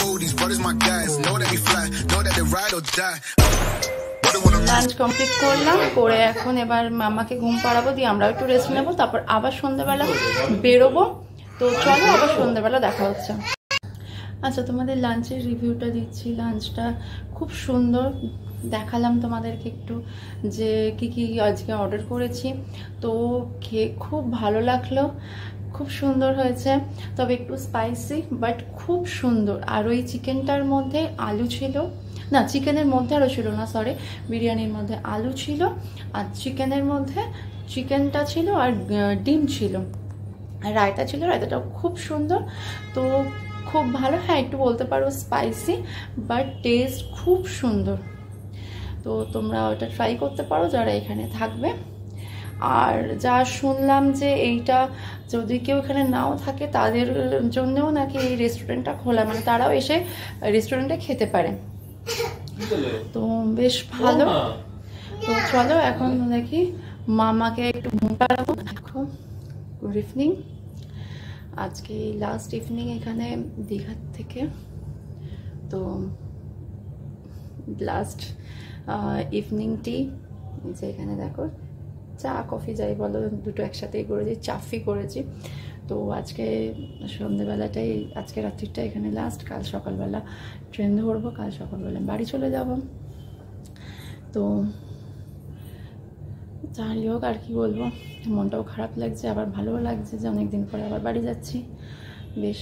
fool, these brothers my guys. Know that we fly, know that they ride or die. Lunch complete করলাম, করে এখন এবার মামাকে ঘুম পাড়াবো, দিয়ে আমরাও একটু রেস্ট নেবো, তারপর আবার সন্ধ্যাবেলা বেরোবো। তো চলো আবার সন্ধ্যাবেলা দেখা হচ্ছে। আচ্ছা, তোমাদের লাঞ্চের রিভিউটা দিচ্ছি। লাঞ্চটা খুব সুন্দর, দেখালাম তোমাদেরকে একটু যে কি কি আজকে অর্ডার করেছি। তো খেয়ে খুব ভালো লাগলো, খুব সুন্দর হয়েছে, তবে একটু স্পাইসি, বাট খুব সুন্দর। আর ওই চিকেনটার মধ্যে আলু ছিল না, চিকেনের মধ্যে আরও ছিল না, সরি, বিরিয়ানির মধ্যে আলু ছিল, আর চিকেনের মধ্যে চিকেনটা ছিল, আর ডিম ছিল, আর রায়তা ছিল, রায়তাটাও খুব সুন্দর। তো খুব ভালো, হ্যাঁ একটু বলতে পারো স্পাইসি, বাট টেস্ট খুব সুন্দর। তো তোমরা ওটা ট্রাই করতে পারো যারা এখানে থাকবে। আর যা শুনলাম যে এইটা যদি কেউ এখানে নাও থাকে তাদের জন্যও নাকি এই রেস্টুরেন্টটা খোলা, মানে তারাও এসে রেস্টুরেন্টে খেতে পারে। তো বেশ ভালো। তো চলো এখন দেখি মামাকে একটু ঘুম পাড়াবো। দেখো, গুড ইভিনিং। আজকে লাস্ট ইভিনিং এখানে দীঘার থেকে, তো লাস্ট ইভিনিং টি, যে এখানে দেখো চা কফি যাই বলো দুটো একসাথেই করেছি, চাফি করেছি। তো আজকে সন্ধ্যেবেলাটাই, আজকে রাত্রিটা এখানে লাস্ট, কাল সকালবেলা ট্রেন ধরবো, কাল সকালবেলা বাড়ি চলে যাব। তো যাই হোক, আর কি বলবো, মনটাও খারাপ লাগছে, আবার ভালোও লাগছে যে অনেকদিন পরে আবার বাড়ি যাচ্ছি। বেশ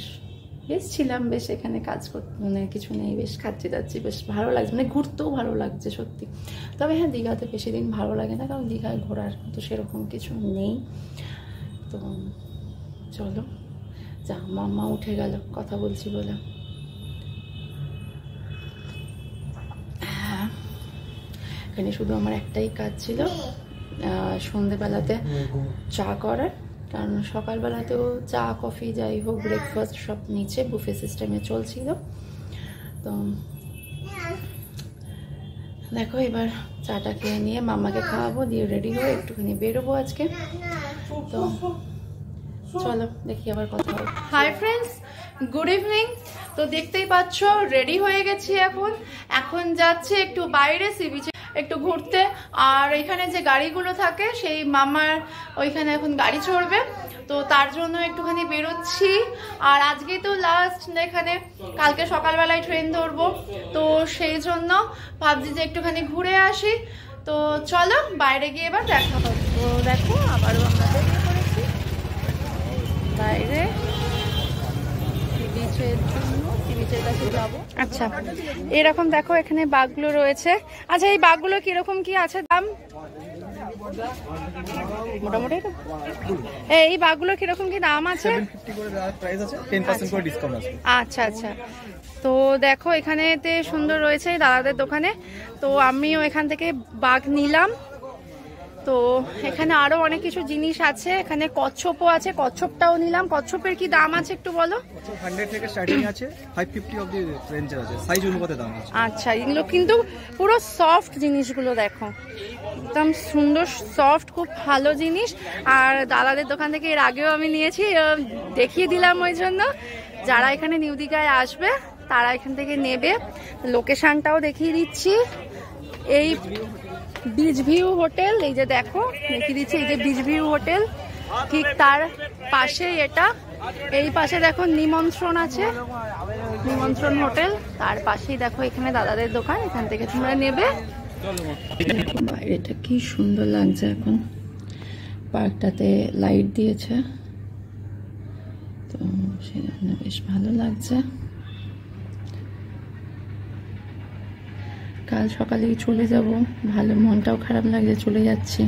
ছিলাম, বেশ এখানে কাজ করতে, মানে কিছু নেই, বেশ খাচ্ছি যাচ্ছি, বেশ ভালো লাগছে, মানে ঘুরতেও ভালো লাগছে সত্যি। তবে হ্যাঁ, দীঘাতে বেশি দিন ভালো লাগে না, কারণ দীঘায় ঘোরার মতো সেরকম কিছু নেই। তো চলো, যা, মাম্মা উঠে গেল কথা বলছি বলে। হ্যাঁ, এখানে শুধু আমার একটাই কাজ ছিল, সন্ধেবেলাতে চা করার, কারণ সকালবেলাতেও চা কফি যাই হোক ব্রেকফাস্ট সব নিচে বুফে সিস্টেমে চলছিল। তো দেখো এবার চাটা খেয়ে নিয়ে মাম্মাকে খাওয়াবো, দিয়ে রেডি হয়ে একটুখানি বেরোবো আজকে। তো চলো দেখি আবার কথা হবে। Hi friends, good evening. তো দেখতেই পাচ্ছ রেডি হয়ে গেছি, এখন যাচ্ছে একটু বাইরে সি বিচে একটু ঘুরতে। আর এখানে যে গাড়িগুলো থাকে সেই মামার ওইখানে এখন গাড়ি চড়বে, তো তার জন্য একটুখানি বেরোচ্ছি। আর আজকে তো লাস্ট, এখানে কালকে সকালবেলায় ট্রেন ধরবো, তো সেই জন্য ভাবছি যে একটুখানি ঘুরে আসি। তো চলো বাইরে গিয়ে এবার দেখা হবে। তো দেখো আবারও আমরা বেরিয়ে পড়েছি বাইরে বিচের জন্য, বিচের কাছে যাবো। আচ্ছা, এরকম দেখো এখানে বাঘগুলো রয়েছে। আচ্ছা, এই বাঘগুলো কিরকম কি আছে দাম? মোটামুটি এই বাঘগুলো কিরকম কি দাম আছে? আচ্ছা আচ্ছা। তো দেখো এখানেতে সুন্দর রয়েছে দাদাদের দোকানে, তো আমিও এখান থেকে বাঘ নিলাম। তো এখানে আরো অনেক কিছু জিনিস আছে, এখানে কচ্ছপও আছে, কচ্ছপটাও নিলাম। কচ্ছপের কি দাম আছে একটু বলো? 100 থেকে স্টার্টিং আছে, 550 অবধি রেঞ্জের আছে, সাইজ অনুপাতে দাম আছে। আচ্ছা, এগুলো কিন্তু পুরো সফট জিনিসগুলো, দেখো একদম সুন্দর সফট, খুব ভালো জিনিস। আর দাদাদের দোকান থেকে এর আগেও আমি নিয়েছি, দেখিয়ে দিলাম, ওই জন্য যারা এখানে নিউ দীঘায় আসবে তারা এখান থেকে নেবে। লোকেশনটাও দেখিয়ে দিচ্ছি, এই বিচ ভিউ হোটেল, এই যে দেখো দেখিয়ে দিচ্ছি, এই যে বিচ ভিউ হোটেল, ঠিক তার পাশে এটা, এই পাশে দেখো নিমন্ত্রণ আছে, নিমন্ত্রণ হোটেল, তার পাশেই দেখো এখানে দাদাদের দোকান, এখান থেকে তোমরা নেবে। বাইরেটা কি সুন্দর লাগছে, এখন পার্কটাতে লাইট দিয়েছে, তো সেই জন্য বেশ ভালো লাগছে। কাল সকালেই চলে যাব, ভালো, মনটাও খারাপ লাগছে, চলে যাচ্ছি।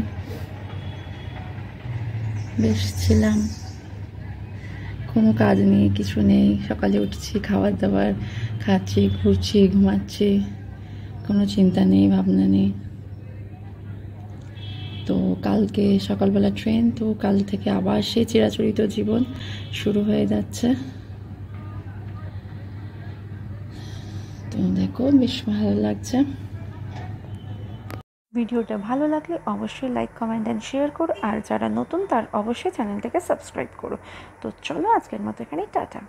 বেশ ছিলাম, কোনো কাজ নেই, কিছু নেই, সকালে উঠছি, খাবার দাবার খাচ্ছি, ঘুরছি, ঘুমাচ্ছি, কোনো চিন্তা নেই, ভাবনা নেই। তো কালকে সকালবেলা ট্রেন, তো কাল থেকে আবার সেই চিরাচরিত জীবন শুরু হয়ে যাচ্ছে। তো দেখো বেশ ভালো লাগছে। ভিডিওটা ভালো লাগলে অবশ্যই লাইক, কমেন্ট অ্যান্ড শেয়ার করো, আর যারা নতুন তার অবশ্যই চ্যানেলটাকে সাবস্ক্রাইব করো। তো চলো আজকের মতো এখানেই টাটা।